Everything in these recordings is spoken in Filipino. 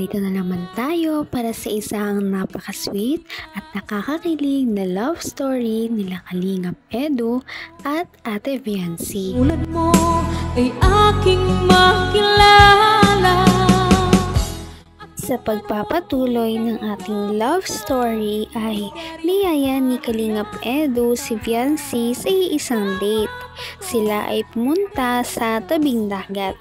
Narito na naman tayo para sa isang napaka-sweet at nakakakilig na love story nila Kalingap Edu at Ate Viancy. Tulad mo ay aking makilala. Sa pagpapatuloy ng ating love story ay niyaya ni Kalingap Edu si Viancy sa isang date. Sila ay pumunta sa tabing dagat.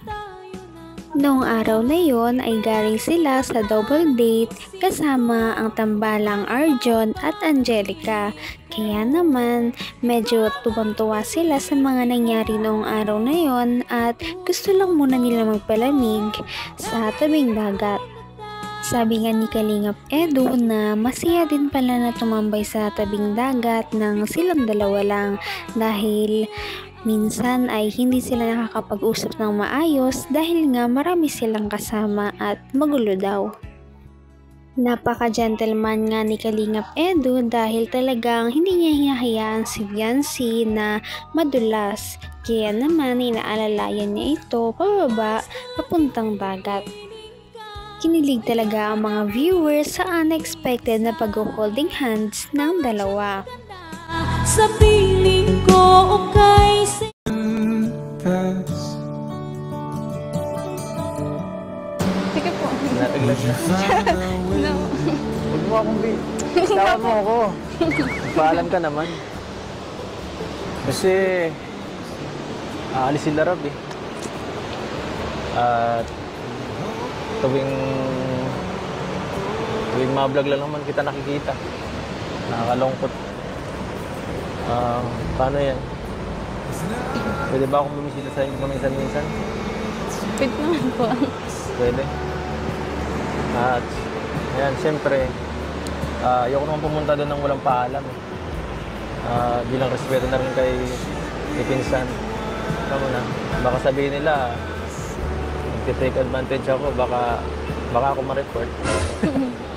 Noong araw na yon ay galing sila sa double date kasama ang tambalang Arjon at Angelica. Kaya naman medyo tuwang-tuwa sila sa mga nangyari noong araw na yon at gusto lang muna nila magpalamig sa tabing dagat. Sabi nga ni Kalingap Edu na masaya din pala na tumambay sa tabing dagat ng silang dalawa lang dahil minsan ay hindi sila nakakapag-usap ng maayos dahil nga marami silang kasama at magulo daw. Napaka-gentleman nga ni Kalingap Edu dahil talagang hindi niya hinahayaan si Viancy na madulas. Kaya naman inaalalayan niya ito pababa papuntang dagat. Kinilig talaga ang mga viewers sa unexpected na pag-holding hands ng dalawa. Sa piling ko okay Sige po. Nataglag na. No. Huwag mo akong Tawa mo ako. Paalam ka naman. Kasi aalis sila Rob eh. At tuwing ma-vlog lang naman kita nakikita. Nakakalungkot. Paano yan? Pwede ba akong bumisita sa inyo minsan-minsan? Pwede naman po. Pwede. At yan, siyempre, ayoko naman pumunta doon ng walang paalam. Bilang respeto na rin kay Pinsan. Tama na. Baka sabihin nila, nag-take advantage ako, baka ako ma-report.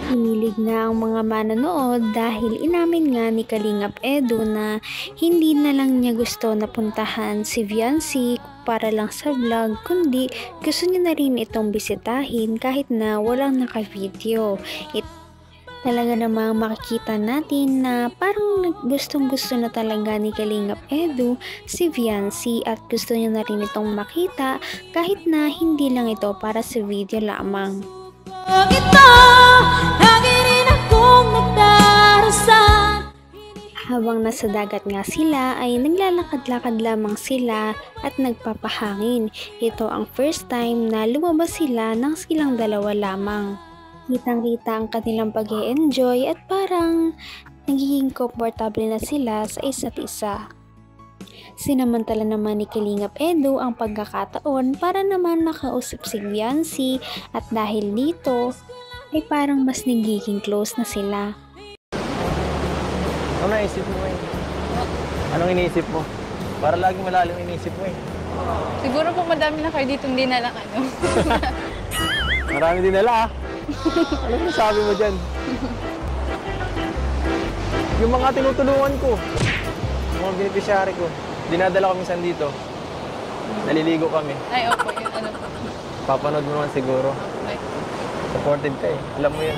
Hinilig na ang mga manonood dahil inamin nga ni Kalingap Edu na hindi na lang niya gusto na puntahan si Viancy para lang sa vlog, kundi gusto niya na rin itong bisitahin kahit na walang naka-video. Talaga namang makikita natin na parang gustong-gusto na talaga ni Kalingap Edu si Viancy at gusto niya na rin itong makita kahit na hindi lang ito para sa video lamang. Habang nasa dagat nga sila ay naglalakad-lakad lamang sila at nagpapahangin. Ito ang first time na lumabas sila ng silang dalawa lamang. Kitang-kita ang kanilang pag-e-enjoy at parang nagiging komportable na sila sa isa't isa. Sinamantala naman ni Kalingap Edu ang pagkakataon para naman makausap si Viancy at dahil dito ay parang mas nagiging close na sila. Ano naisip mo eh? Anong iniisip mo? Para laging malalim iniisip mo eh. Siguro po madami na kayo dito, hindi na lang ano. Marami din nila ah. Ano sabi mo dyan? Yung mga tinutulungan ko, yung mga beneficiary ko, dinadala ko minsan dito. Naliligo kami. Ay, opo, yun ano po. Papanood mo naman siguro. Okay. Supported ka eh. Alam mo yun.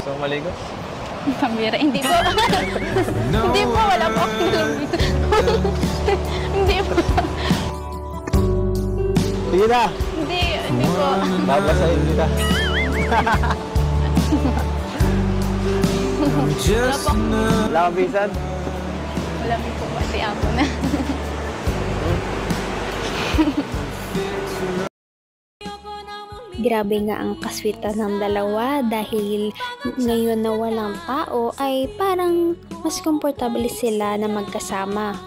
So, maligo? Pambira, hindi po. Hindi po, wala po akong nalambito. Hindi po. Sige na! Hindi po. Babasahin kita. Wala po. Wala kang bisan? Wala po kasi ako na. Grabe nga ang kaswitan ng dalawa dahil ngayon na walang tao ay parang mas komportable sila na magkasama.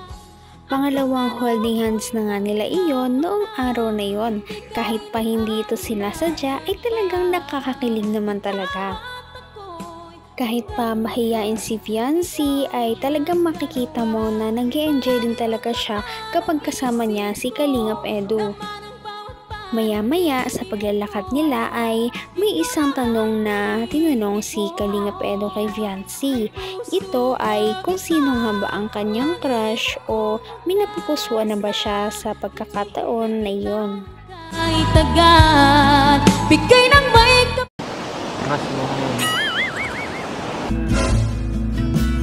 Pangalawang holding hands na nga nila iyon noong araw na yon. Kahit pa hindi ito sinasadya ay talagang nakakakilig naman talaga. Kahit pa mahiyain si Viancy ay talagang makikita mo na nag-e-enjoy din talaga siya kapag kasama niya si Kalingap Edu. Maya-maya sa paglalakad nila ay may isang tanong na tinanong si Kalingap Edo kay Viancy. Ito ay kung sino nga ba ang kanyang crush o may napupusuan na ba siya sa pagkakataon na iyon. Ay tagad, bigay ng may Crush mo ngayon.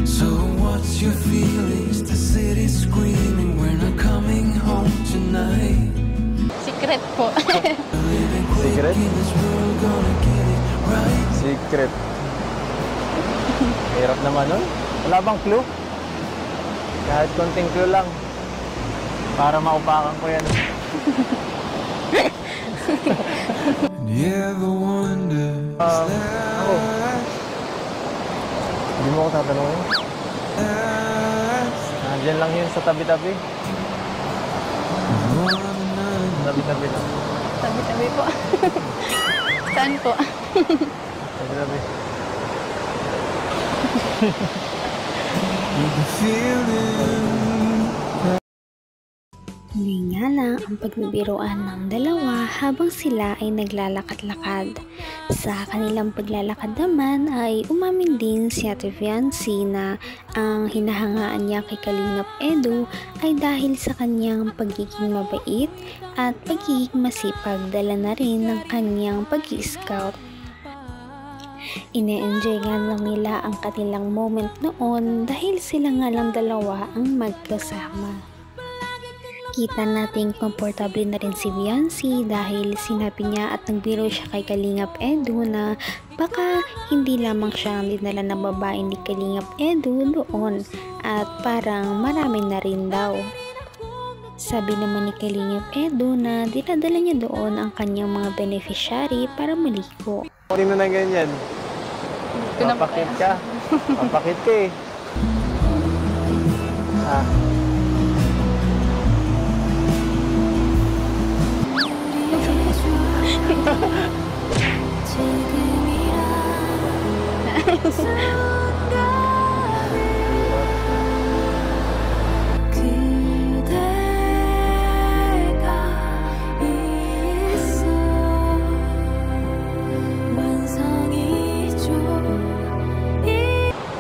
So what's your feelings? The city's screaming, we're not coming home tonight. Secret po. Secret? In this world, gonna get it right. Secret. Hirap naman nun. Wala bang clue? Kahit konting clue lang. Para maupakan ko yan. You ever wonder, Ako. Hindi mo ako tatanungin. Nandiyan lang yun sa tabi-tabi. Tabi-tabi lang. Tabi-tabi po. Saan po? Tabi-tabi. you can feel it. Huli nga lang ang pagbibiruan ng dalawa habang sila ay naglalakad-lakad. Sa kanilang paglalakad naman ay umamin din si Ate Viancy na ang hinahangaan niya kay Kalingap Edo ay dahil sa kanyang pagiging mabait at pagiging masipag, dala na rin ng kanyang pag-i-scout. Ine-enjoy nga lang nila ang kanilang moment noon dahil sila nga lang dalawa ang magkasama. Kita nating komportable na rin si Viancy dahil sinabi niya at nagbiro siya kay Kalingap Edo na baka hindi lamang siya ang dinala ng babae ni Kalingap Edo doon at parang marami na rin daw. Sabi naman ni Kalingap Edo na dinadala niya doon ang kanyang mga beneficiary para maligo. Hindi mo na ganyan. Papakit ka. Papakit ka eh. Ah.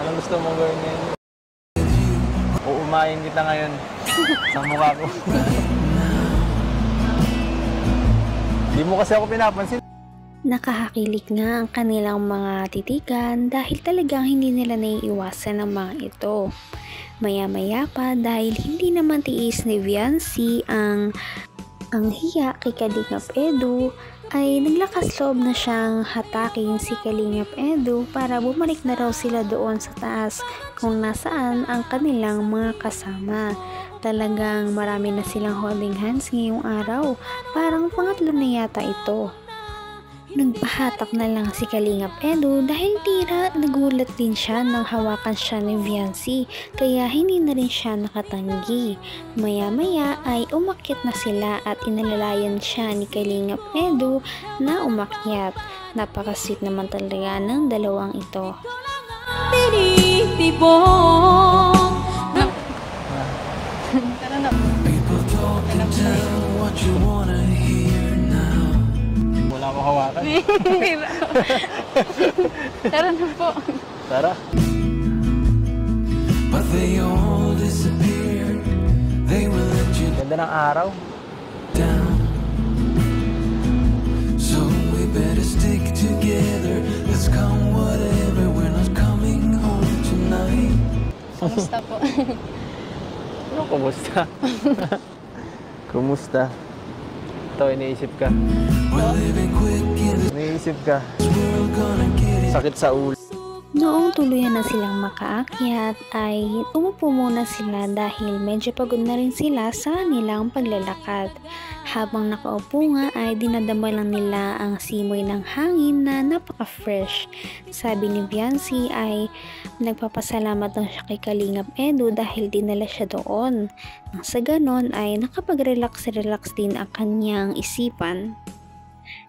Anong gusto mong gawin ngayon? Uumayin kita ngayon sa mukha ko. Hindi mo kasi ako pinapansin. Nakahakilig nga ang kanilang mga titigan dahil talagang hindi nila naiiwasan ang mga ito. Maya-maya pa dahil hindi naman tiis ni Viancy ang hiya kay Kalingap Edo ay naglakas loob na siyang hatakin si Kalingap Edo para bumalik na raw sila doon sa taas kung nasaan ang kanilang mga kasama. Talagang marami na silang holding hands ngayong araw, parang pangatlo na yata ito. Nagpahatak na lang si Kalingap Edo dahil tira nagulat din siya nang hawakan siya ni Viancy kaya hindi na rin siya nakatanggi. Maya-maya ay umakyat na sila at inalalayan siya ni Kalingap Edo na umakyat. Napaka-sweet naman talaga ng dalawang ito. tinitibong Tara na. People talk and tell what you wanna hear now. Wala akong hawakan. Tara na po. Tara. But they all disappeared. They will let you Ganda ng araw. down. So we better stick together. Let's come whatever. We're not coming home tonight. Kumusta po? Ano, kumusta? Kumusta? Ito, iniisip ka. We're living quick in this Iniisip ka. world. Gonna get it. Sakit sa ulo. Noong tuluyan na silang makaakyat ay umupo muna sila dahil medyo pagod na rin sila sa nilang paglalakad. Habang nakaupo nga ay dinadama lang nila ang simoy ng hangin na napaka-fresh. Sabi ni Viancy ay nagpapasalamat lang siya kay Kalingap Edo dahil dinala siya doon. Nang sa ganon ay nakapag-relax din ang kanyang isipan.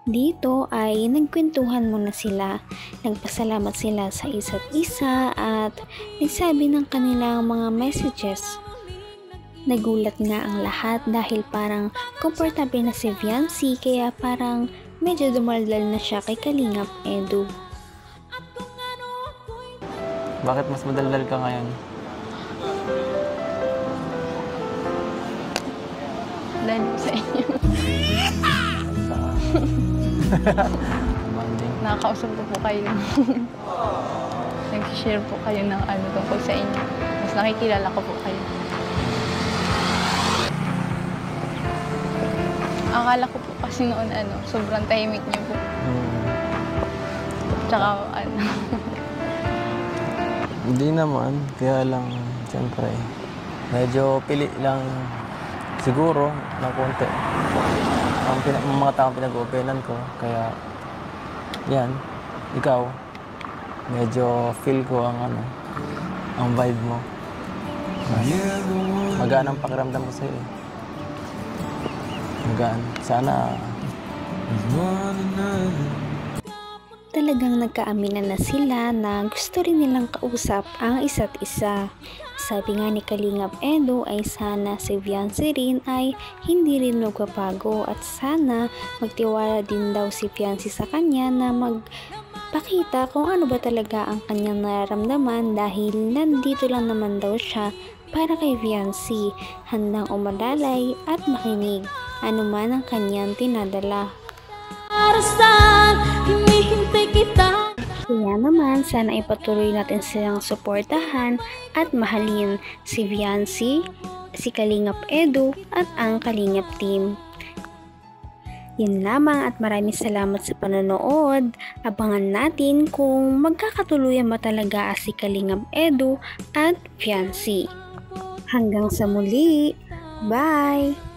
Dito ay nagkwentuhan muna sila, nagpasalamat sila sa isa't isa at nagsabi ng kanilang mga messages. Nagulat nga ang lahat dahil parang komportable na si Viancy kaya parang medyo dumaldal na siya kay Kalingap Edu. Bakit mas madaldal ka ngayon? Dahil po sa inyo. Banding. Nakakausap ko po kayo. Nag-share po kayo ng ano tungkol sa inyo. Mas nakikilala ko po kayo. Akala ko po kasi noon sobrang tahimik niyo po. Tsaka Hindi naman, kaya lang, siyempre, medyo pili lang siguro ng konti. Ang mga taong pinag-openan ko, kaya, yan, ikaw, medyo feel ko ang vibe mo. Magaan ang pakiramdam ko sa'yo. Magaan. Sana, Talagang nagkaaminan na sila na gusto rin nilang kausap ang isa't isa. Sabi nga ni Kalingap Edu ay sana si Viancy rin ay hindi rin magpapago at sana magtiwala din daw si Viancy sa kanya na magpakita kung ano ba talaga ang kanyang nararamdaman dahil nandito lang naman daw siya para kay Viancy, handang umalalay at makinig anuman ang kanyang tinadala. Para saan hinihintay kita? Kaya naman, sana ipatuloy natin silang suportahan at mahalin si Viancy, si Kalingap Edu at ang Kalingap team. Yun lamang at maraming salamat sa panonood. Abangan natin kung magkakatuluyan ba talaga si Kalingap Edu at Viancy. Hanggang sa muli. Bye!